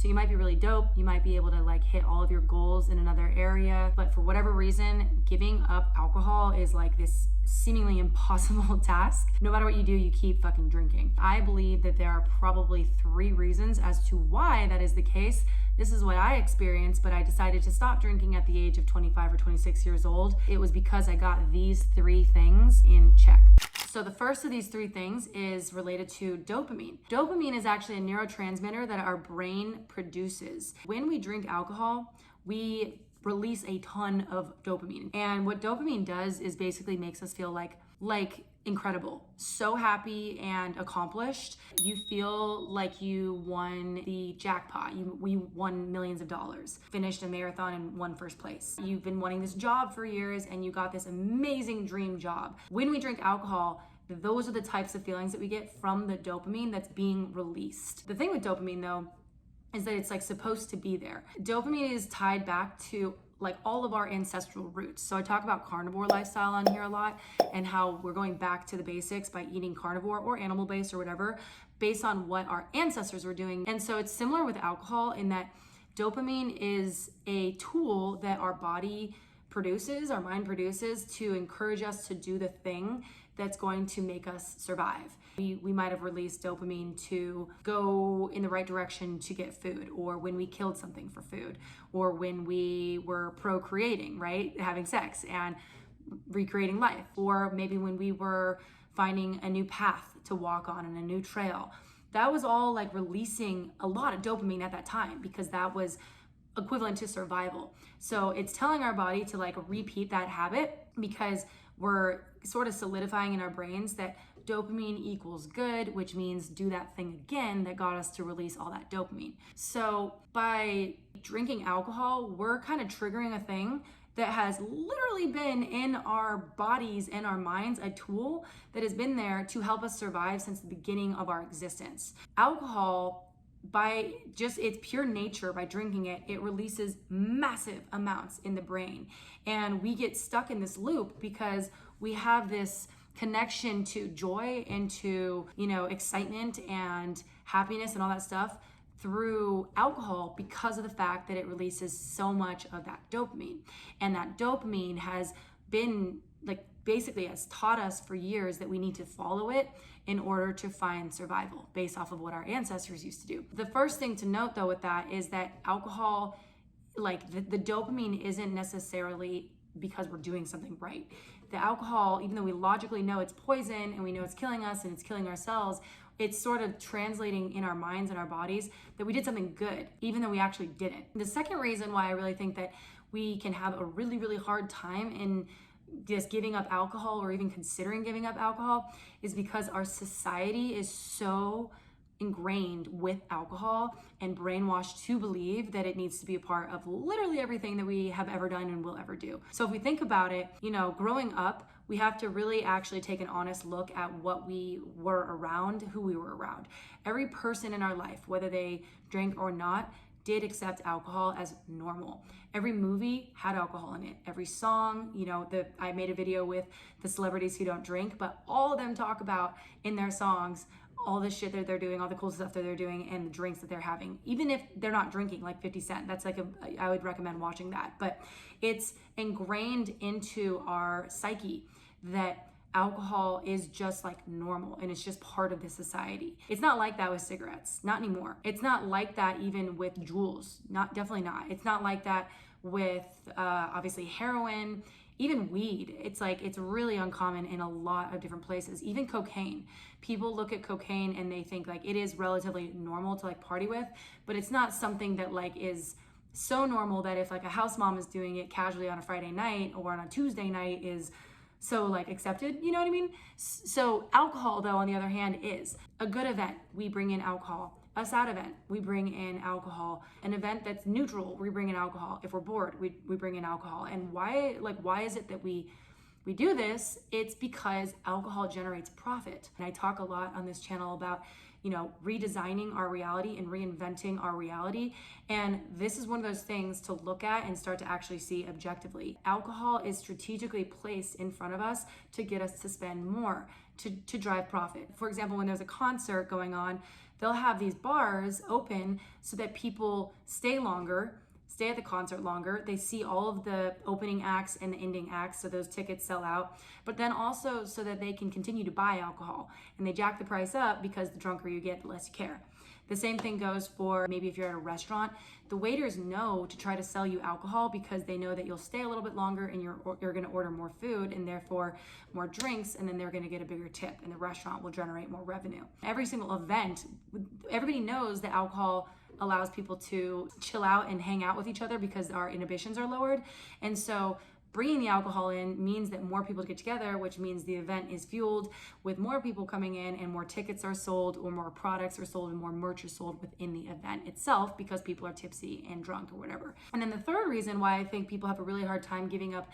So you might be really dope, you might be able to like hit all of your goals in another area, but for whatever reason, giving up alcohol is like this seemingly impossible task. No matter what you do, you keep fucking drinking. I believe that there are probably 3 reasons as to why that is the case. This is what I experienced, but I decided to stop drinking at the age of 25 or 26 years old. It was because I got these 3 things in check. So the first of these 3 things is related to dopamine. Dopamine is actually a neurotransmitter that our brain produces. When we drink alcohol, we release a ton of dopamine. And what dopamine does is basically makes us feel like incredible, so happy and accomplished. You feel like you won the jackpot. You won millions of dollars, finished a marathon and won first place. You've been wanting this job for years and you got this amazing dream job. When we drink alcohol, those are the types of feelings that we get from the dopamine that's being released. The thing with dopamine though, is that it's like supposed to be there. Dopamine is tied back to like all of our ancestral roots. So I talk about carnivore lifestyle on here a lot and how we're going back to the basics by eating carnivore or animal based or whatever, based on what our ancestors were doing. And so it's similar with alcohol in that dopamine is a tool that our body produces, our mind produces to encourage us to do the thing that's going to make us survive. We might have released dopamine to go in the right direction to get food, or when we killed something for food, or when we were procreating, right? Having sex and recreating life, or maybe when we were finding a new path to walk on and a new trail. That was all like releasing a lot of dopamine at that time because that was equivalent to survival. So it's telling our body to like repeat that habit because we're sort of solidifying in our brains that dopamine equals good, which means do that thing again that got us to release all that dopamine. So by drinking alcohol, we're kind of triggering a thing that has literally been in our bodies and our minds, a tool that has been there to help us survive since the beginning of our existence. Alcohol, by just its pure nature, by drinking it, it releases massive amounts in the brain. And we get stuck in this loop because we have this connection to joy and to, excitement and happiness and all that stuff through alcohol because of the fact that it releases so much of that dopamine. And that dopamine has been basically has taught us for years that we need to follow it in order to find survival based off of what our ancestors used to do. The first thing to note though with that is that alcohol, the dopamine isn't necessarily because we're doing something right. The alcohol, even though we logically know it's poison and we know it's killing us and it's killing ourselves, it's sort of translating in our minds and our bodies that we did something good, even though we actually didn't. The second reason why I really think that we can have a really, really hard time in just giving up alcohol or even considering giving up alcohol is because our society is so ingrained with alcohol and brainwashed to believe that it needs to be a part of literally everything that we have ever done and will ever do. So if we think about it, growing up, we have to really actually take an honest look at what we were around, who we were around. Every person in our life, whether they drank or not, did accept alcohol as normal. Every movie had alcohol in it. Every song, I made a video with the celebrities who don't drink, but all of them talk about in their songs all the shit that they're doing, all the cool stuff that they're doing, and the drinks that they're having. Even if they're not drinking, like 50 Cent, that's I would recommend watching that. But it's ingrained into our psyche that alcohol is just like normal and it's just part of the society. It's not like that with cigarettes, not anymore. It's not like that even with Juuls, definitely not. It's not like that with obviously heroin, even weed. It's really uncommon in a lot of different places. Even cocaine. People look at cocaine and they think it is relatively normal to party with, but it's not something that is so normal that if a house mom is doing it casually on a Friday night or on a Tuesday night is so accepted, you know what I mean? So alcohol though, on the other hand, is a good event. We bring in alcohol. A sad event, we bring in alcohol. An event that's neutral, we bring in alcohol. If we're bored, we bring in alcohol. And why is it that we do this? It's because alcohol generates profit. And I talk a lot on this channel about redesigning our reality and reinventing our reality. And this is one of those things to look at and start to actually see objectively. Alcohol is strategically placed in front of us to get us to spend more, to drive profit. For example, when there's a concert going on, they'll have these bars open so that people stay longer, stay at the concert longer. They see all of the opening acts and the ending acts, so those tickets sell out. But then also so that they can continue to buy alcohol. And they jack the price up because the drunker you get, the less you care. The same thing goes for maybe if you're at a restaurant. The waiters know to try to sell you alcohol because they know that you'll stay a little bit longer and you're gonna order more food and therefore more drinks, and then they're gonna get a bigger tip and the restaurant will generate more revenue. Every single event, everybody knows that alcohol allows people to chill out and hang out with each other because our inhibitions are lowered. And so bringing the alcohol in means that more people get together, which means the event is fueled with more people coming in and more tickets are sold or more products are sold and more merch is sold within the event itself because people are tipsy and drunk or whatever. And then the third reason why I think people have a really hard time giving up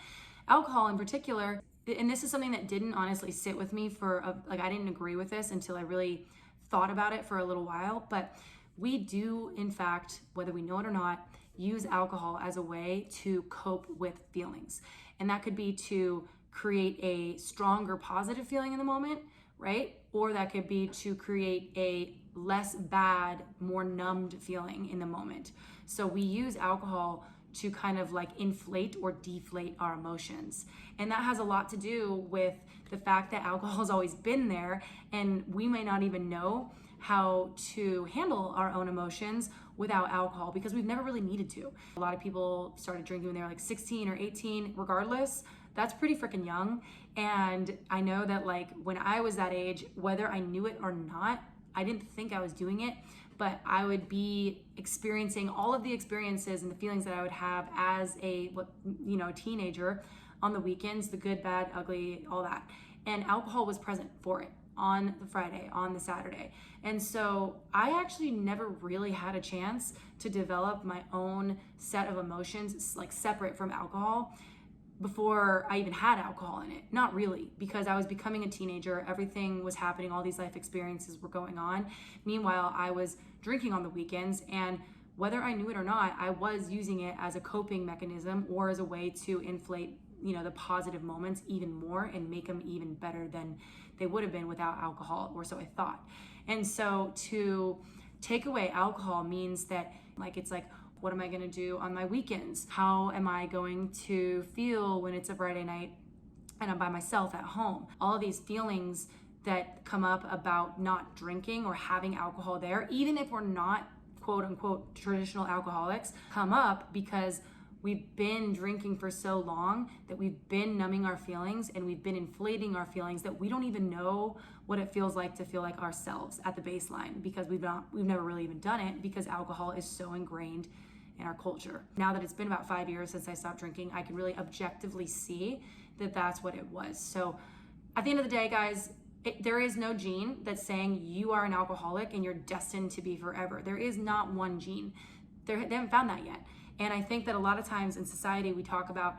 alcohol in particular, and this is something that didn't honestly sit with me I didn't agree with this until I really thought about it for a little while, but we do, in fact, whether we know it or not, use alcohol as a way to cope with feelings. And that could be to create a stronger positive feeling in the moment, right? Or that could be to create a less bad, more numbed feeling in the moment. So we use alcohol to kind of like inflate or deflate our emotions. And that has a lot to do with the fact that alcohol has always been there and we may not even know how to handle our own emotions without alcohol because we've never really needed to. A lot of people started drinking when they were like 16 or 18, regardless. That's pretty freaking young. And I know that like when I was that age, whether I knew it or not, I didn't think I was doing it, but I would be experiencing all of the experiences and the feelings that I would have as a teenager on the weekends, the good, bad, ugly, all that. And alcohol was present for it on the Friday, on the Saturday. And so I actually never really had a chance to develop my own set of emotions like separate from alcohol before I even had alcohol in it. Not really, because I was becoming a teenager, everything was happening, all these life experiences were going on. Meanwhile, I was drinking on the weekends, and whether I knew it or not, I was using it as a coping mechanism or as a way to inflate the positive moments even more and make them even better than they would have been without alcohol, or so I thought. And so to take away alcohol means that it's like, what am I gonna do on my weekends? How am I going to feel when it's a Friday night and I'm by myself at home? All of these feelings that come up about not drinking or having alcohol there, even if we're not quote unquote traditional alcoholics, come up because we've been drinking for so long that we've been numbing our feelings and we've been inflating our feelings that we don't even know what it feels like to feel like ourselves at the baseline because we've never really even done it because alcohol is so ingrained in our culture. Now that it's been about 5 years since I stopped drinking, I can really objectively see that that's what it was. So at the end of the day, guys, there is no gene that's saying you are an alcoholic and you're destined to be forever. There is not one gene. They haven't found that yet. And I think that a lot of times in society, we talk about,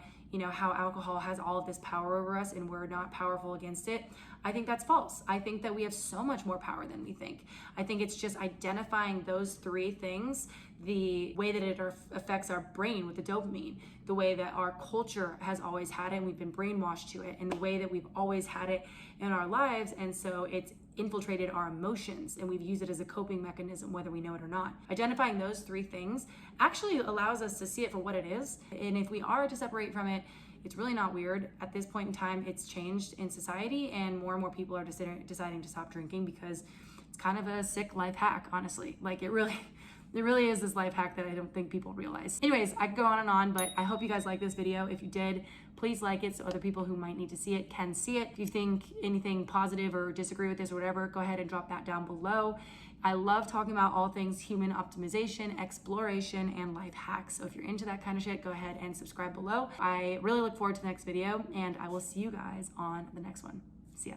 how alcohol has all of this power over us and we're not powerful against it. I think that's false. I think that we have so much more power than we think. I think it's just identifying those three things, the way that it affects our brain with the dopamine, the way that our culture has always had it and we've been brainwashed to it, and the way that we've always had it in our lives. And so it's infiltrated our emotions and we've used it as a coping mechanism, whether we know it or not. Identifying those three things actually allows us to see it for what it is. And if we are to separate from it, it's really not weird. At this point in time, it's changed in society and more people are deciding to stop drinking because it's kind of a sick life hack, honestly. Like it really is this life hack that I don't think people realize. Anyways, I could go on and on, but I hope you guys like this video. If you did, please like it so other people who might need to see it can see it. If you think anything positive or disagree with this or whatever, go ahead and drop that down below. I love talking about all things human optimization, exploration, and life hacks. So if you're into that kind of shit, go ahead and subscribe below. I really look forward to the next video and I will see you guys on the next one. See ya.